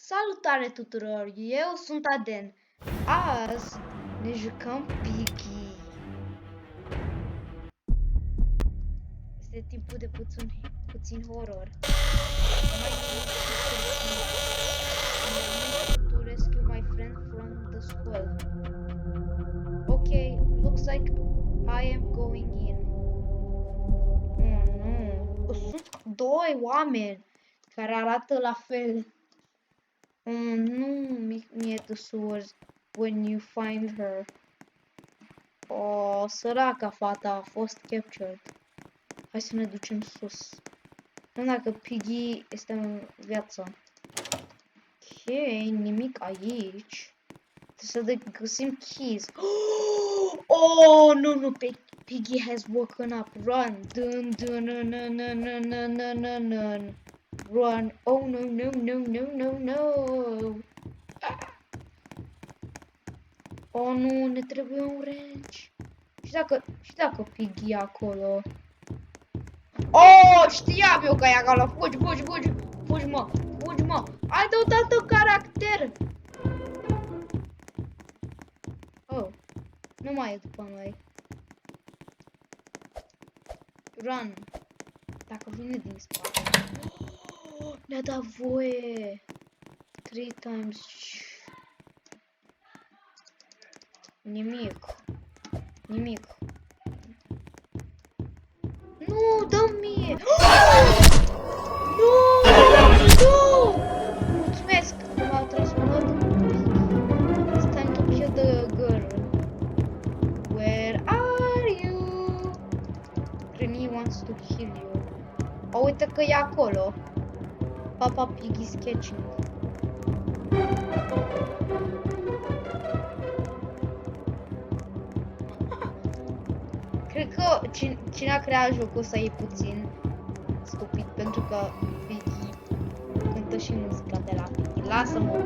Salutare tuturor, eu sunt Aden. Azi ne jucăm Piggy. Este timpul de puțin horror. To rescue my friend from the school. Okay, looks like I am going in. Oh, nu. Sunt doi oameni care arată la fel. Nu, mie the swords when you find her. Săraca fata a fost captured. Hai să ne ducem sus. Nu dacă Piggy este în viață. Ok, nimic aici. Trebuie să găsim keys. Oh, nu, Piggy has woken up. Run. Dun, dun, dun, dun, dun, dun, dun, dun, dun. Run. Oh, no. Oh, nu, ne trebuie un wrench. Și dacă Piggy e acolo. Oh, știam eu că e acolo. Fugi, mă. Ai de altă caracter. Oh, nu mai e după noi. Run. Dacă vine din spate. Oh, ne-a dat voie. 3 times. Nimic. Nu, dă-mi mie. Nu! Mulțumesc că m-au transformat în Piggy. It's time to kill the girl. Where are you? Granny wants to kill you. O, uite că e acolo. Papa Piggy sketching. Cred că cine a creat jocul ăsta e puțin stupid, pentru că Piggy cântă și muzica de la Piggy. Lasă-mă!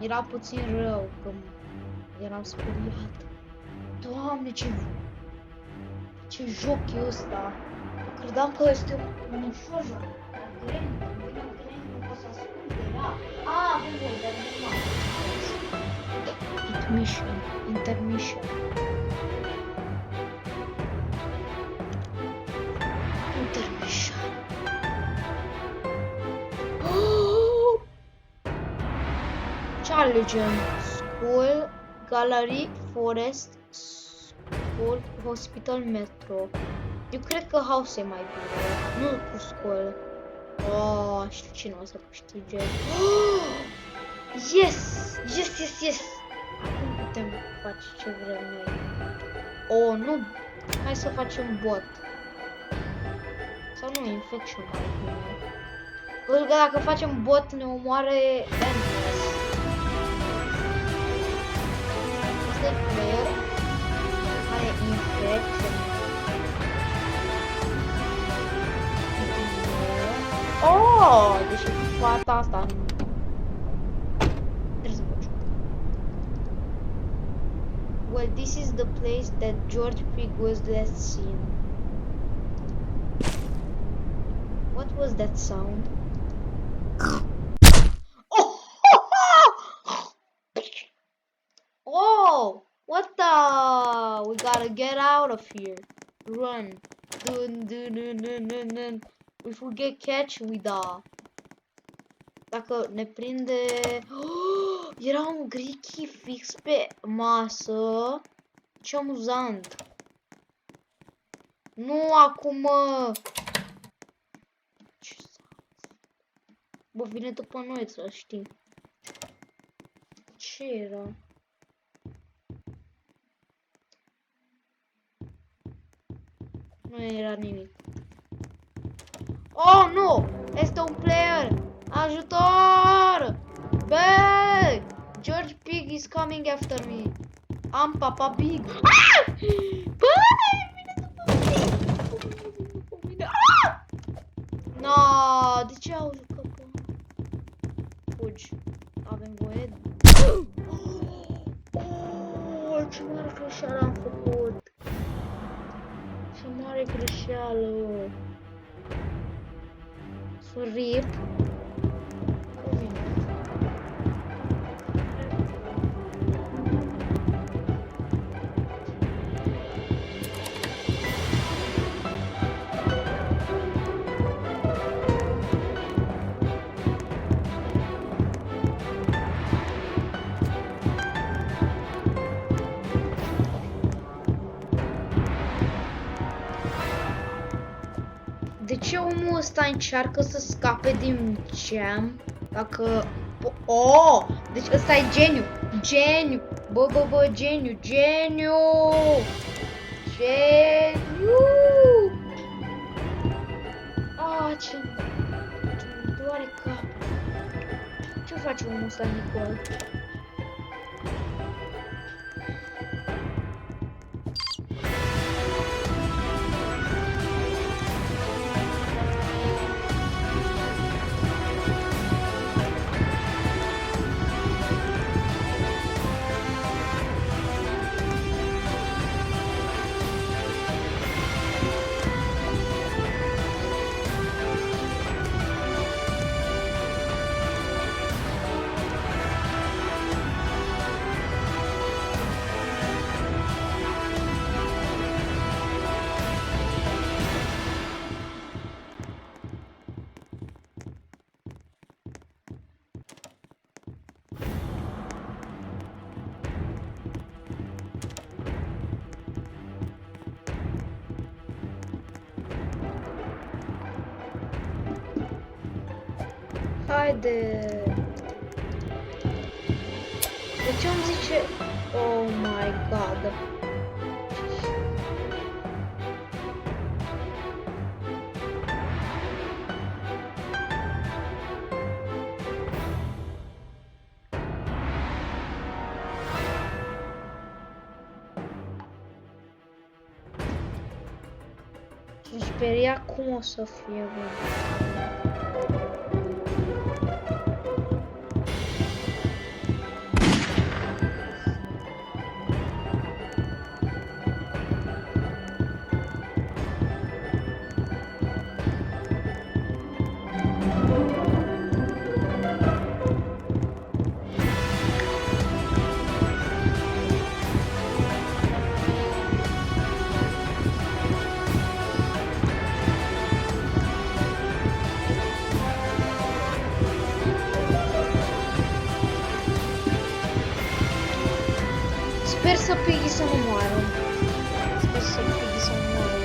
Era puțin rău că eram speriat. Doamne, ce joc e ăsta! Credeam că este un ușor joc. Dar nu pot să ascunde. Avem voie, dar nu mai. Intermission. Oh! Challenge School, Gallery, Forest, School, Hospital, Metro. Eu cred că House e mai bine, nu cu School. Oh, știu cine o să câștige. Oh! Yes! Acum putem face ce vrem noi. Oh, nu! Hai să facem bot. Sau nu, infection mai bine. Pentru că dacă facem bot ne omoare endless. Este player care infection. Oh, deși fata asta. Well, this is the place that George Pig was last seen. What was that sound? Oh! What the? We gotta get out of here. Run. Dun. If we get catch, we die. Dacă ne prinde... Oh, era un grichi fix pe masă. Ce amuzant. Nu acum, mă. Bă, vine după noi, să știm. Ce era? Nu era nimic. Oh, nu! Este un player! Ajutor! Bă! George Pig is coming after me. Am Papa Pig. Ah! Bă! Vine după mine. Ah! No, de ce au jucat pe? Fugi. Avem voie. Oh, ce mare greșeală am făcut. Ce mare greșeală. Rip. omul ăsta încearcă să scape din geam. Dacă... Oh! Deci ăsta e geniu. Geniu. Bă, geniu. Geniu. Geniu. Ah, ce-mi doare capul. Ce face omul ăsta, Nicol? Haide! De ce îmi zice... Oh my god! Și speria cum o să fie, bă. Sper să Piggy să nu moară. Sper să Piggy să nu moară.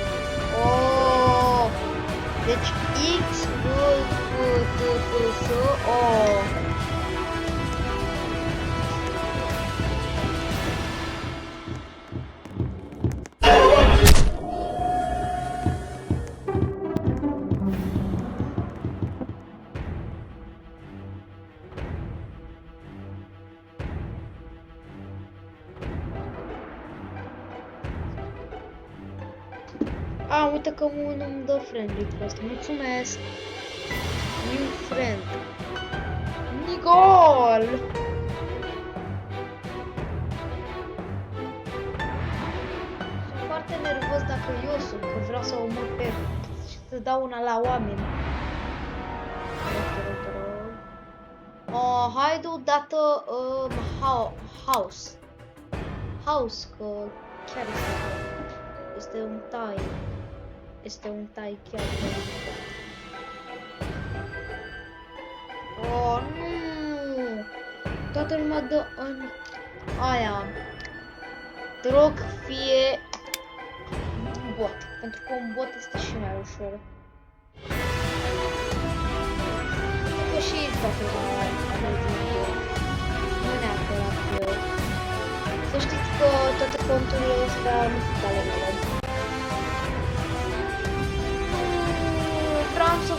Oh! Deci X, V, T, T, S, O. A, uite că unul îmi dă friend request. Mulțumesc! New friend. Nicol! Sunt foarte nervos dacă eu sunt, că vreau să omor pe... și să dau una la oameni. Haide odată house. House, că chiar este un tai. Este un tai chiar. Oh, nu! Toată lumea dă în aia. Te rog, fie un bot. Pentru că un bot este și mai ușor. Pentru că și toată lumea are un bot. Nu neapărat eu. Să știți că toate conturile astea nu sunt ale mele. Vreau să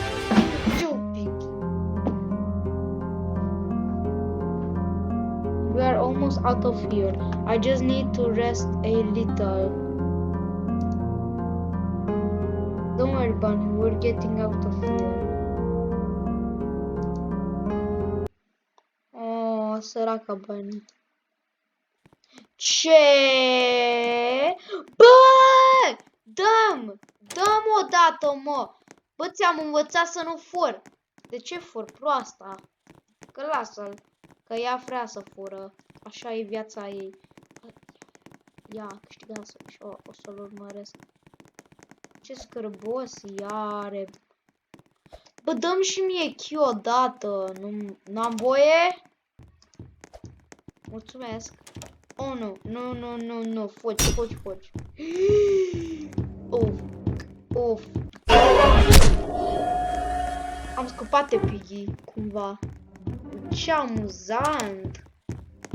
fiu un pic. We are almost out of here. I just need to rest a little. Don't worry, Bunny. We're getting out of here. Oh, săraca Bunny. Ce? Bă! Dăm! Dăm odată, mă! Bă, ți-am învățat să nu fur. De ce fur proasta? Că lasă-l. Că ea vrea să fură. Așa e viața ei. Ia, câștigasă și o să-l urmăresc. Ce scârbos are. Bă, dăm și mie Q odată. Nu am voie? Mulțumesc. Oh, nu. Foci. Uf. Am scăpat de Piggy, cumva. Ce amuzant!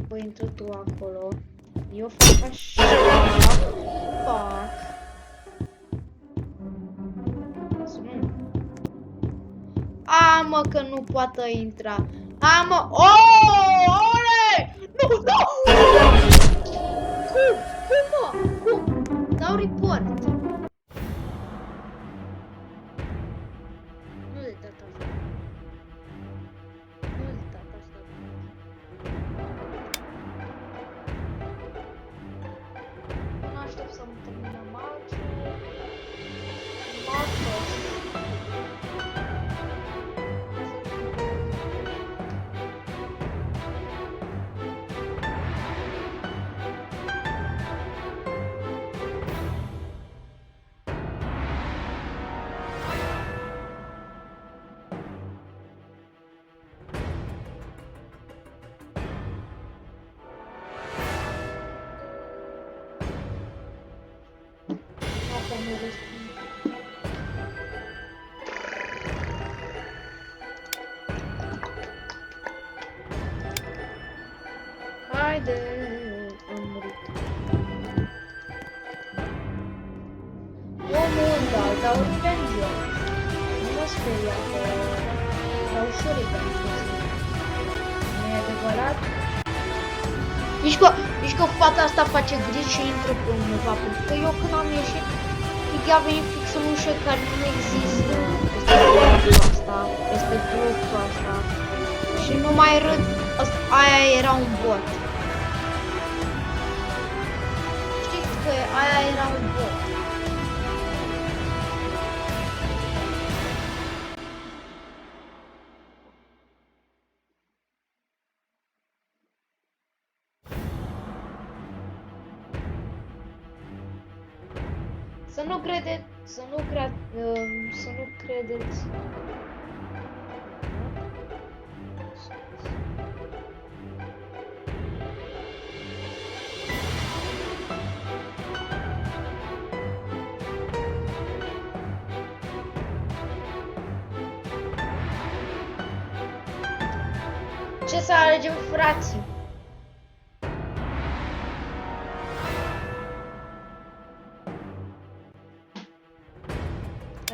Băi, intră tu acolo. Eu fac așa. Fac. Să nu. A, mă, că nu poate intra. A, mă. Oh, ore! Nu, nu! Cum? Cum, mă? Cum? Dau report. Nu de data asta. Nu de data asta. Nu aștept să-mi termină match-ul. Haide, am murit. Omul, da, dau revenge. Nu mă speria că dau și revenge. Nu e adevărat? Nici că fata asta face griji și intră pe undeva, pentru că eu când am ieșit, Piggy a venit fix în ușă care nu există. Este grupul asta, este grupul asta. Și nu mai râd, aia era un bot. Știți că aia era un bot. Să nu credeți. Ce să alegem, frații?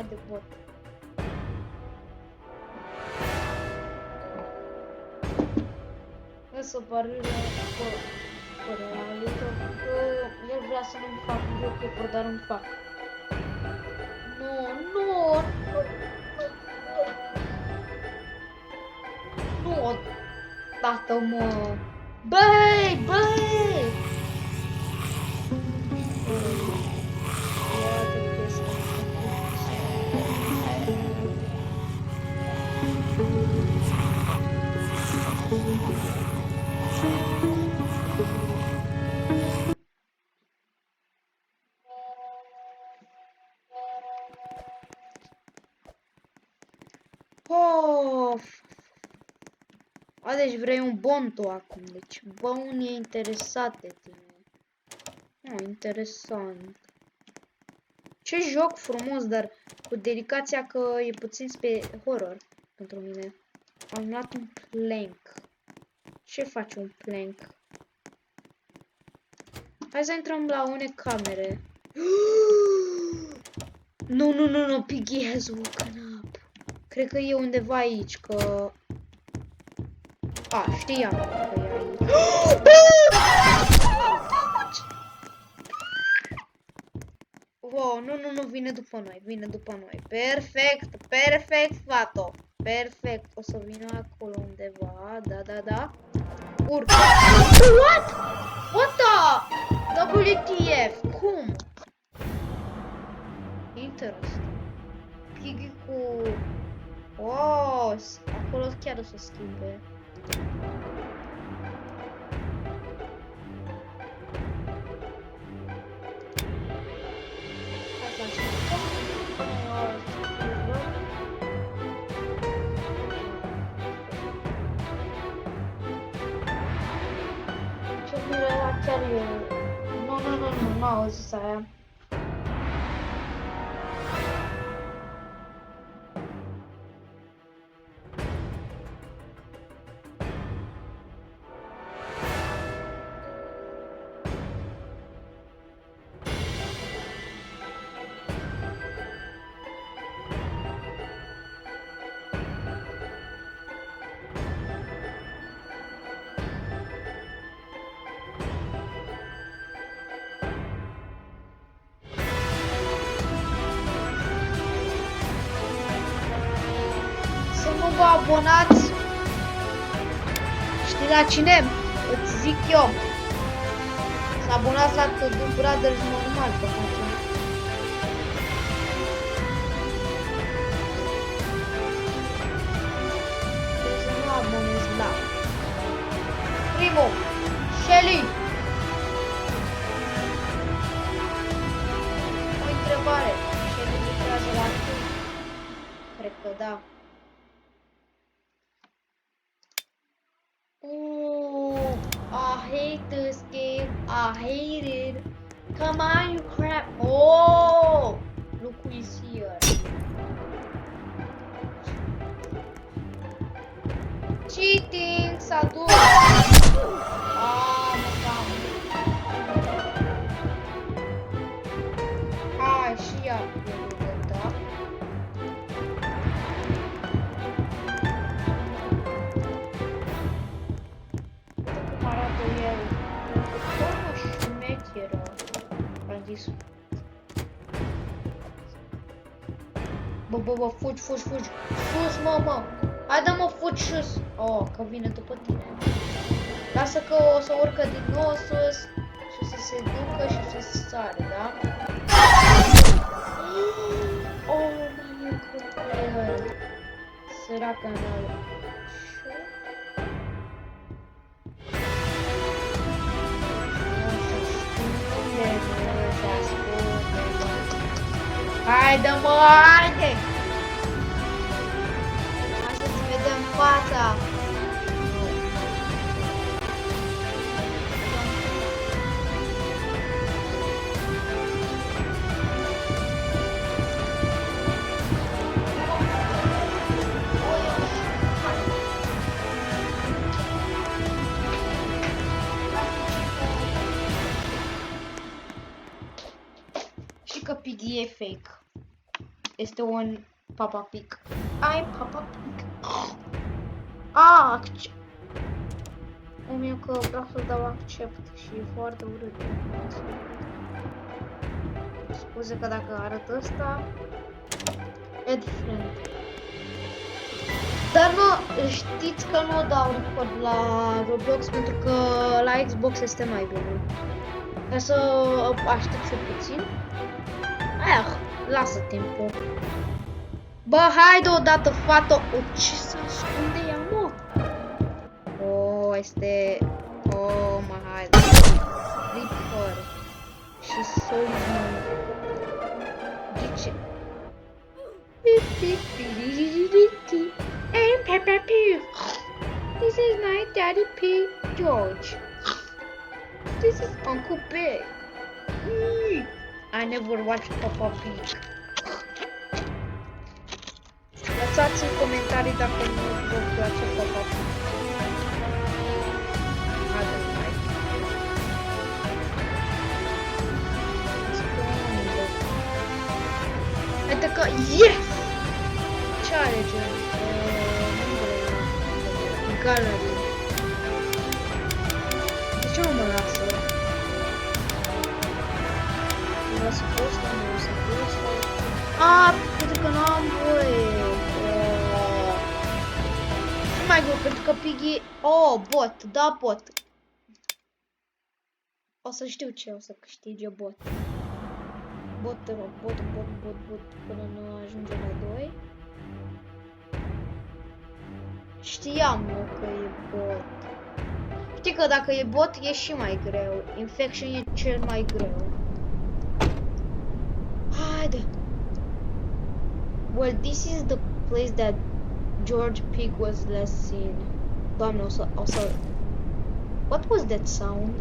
De bot. Să părere lui că el vrea să nu-mi fac eu, dar îmi fac. Nu, tată, mă. Băi! Deci vrei un bonto acum, deci Bone e interesat de tine. Interesant. Ce joc frumos, dar cu dedicația că e puțin horror pentru mine. Am luat un plank. Ce face un plank? Hai să intrăm la une camere. Nu, Piggy has woken up. Cred că e undeva aici, că... știam că e aici. Wow, nu, vine după noi. Perfect, fato. Perfect, o să vină acolo undeva, da. Urcă. What the? WTF, cum? Interesant. Piggy cu... acolo chiar o să schimbe. Chiar eu... Nu auzi aia. nu vă abonați, știi la cine? Îți zic eu. Să abonați la The Brothers normal, că facem. Trebuie să nu abonezi la primul, Shelly. O întrebare. Shelly lucrează la tine? Cred că da. Ooh, I hate this game. I hate it. Come on, you crap. Oh, look who is here. Cheating, s-a dus. Ah, mă cam. Hai și ea e rugătă. Cum arată el? Formă șmecheră. Am zis. Bă, fugi. Sus, mă. Haide, mă, fugi sus. Oh, că vine după tine. Lasă că o să urcă din nou sus și să se ducă și să sare, da? Oh, my God. Săraca mea. Haide, mă, haide! Hai să-ți vedem fața! Și că Piggy e fake. Este un Papa Pig. Ai Papa Pig. Omul că vreau să dau accept și e foarte urât. Scuze că dacă arăt ăsta, add friend. Dar nu, știți că nu dau record la Roblox pentru că la Xbox este mai bine. Ca să aștept și puțin. Lasă timpul. Bă, haide odată, fată! O, ce se ascunde ea, mă? Oh, este... Oh, mă, haide. Ripper. Și Soul. De ce? I'm Peppa Pig. This is my Daddy Pig, George. This is Uncle Pig. I never watched Peppa Pig. Lăsați în comentarii dacă nu vă place Peppa Pig. Haide că... Yes! Ce alegem? Gallery. De ce nu mă lasă? Nu lasă posta, nu lasă posta. Pentru că nu am voie. Nu mai greu, pentru că Piggy... bot, da, bot. O să știu ce o să câștige bot. Bot, te rog, bot, până nu ajunge la 2. Știam eu că e bot. Știi că dacă e bot e și mai greu. Infection e cel mai greu. Haide. Well, this is the place that George Pig was last seen. Doamne, o să... What was that sound?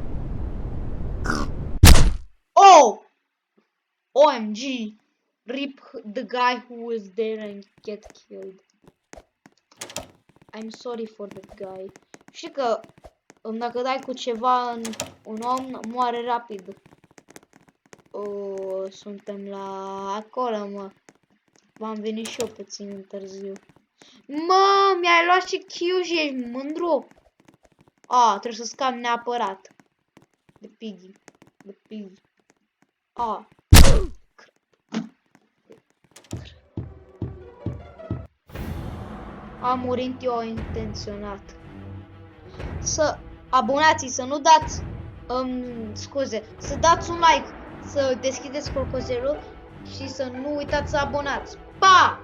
Oh! OMG! Rip the guy who was there and get killed. I'm sorry for that guy. Știi că dacă dai cu ceva în un om, moare rapid. Suntem la acolo, mă. V-am venit și eu puțin târziu. Mă, mi-ai luat și Q și ești mândru? Trebuie să scap neapărat. De Piggy. De Piggy. Am murit eu intenționat. Să abonați, să nu dați, scuze, să dați un like, să deschideți crocozelul și să nu uitați să abonați. Pa!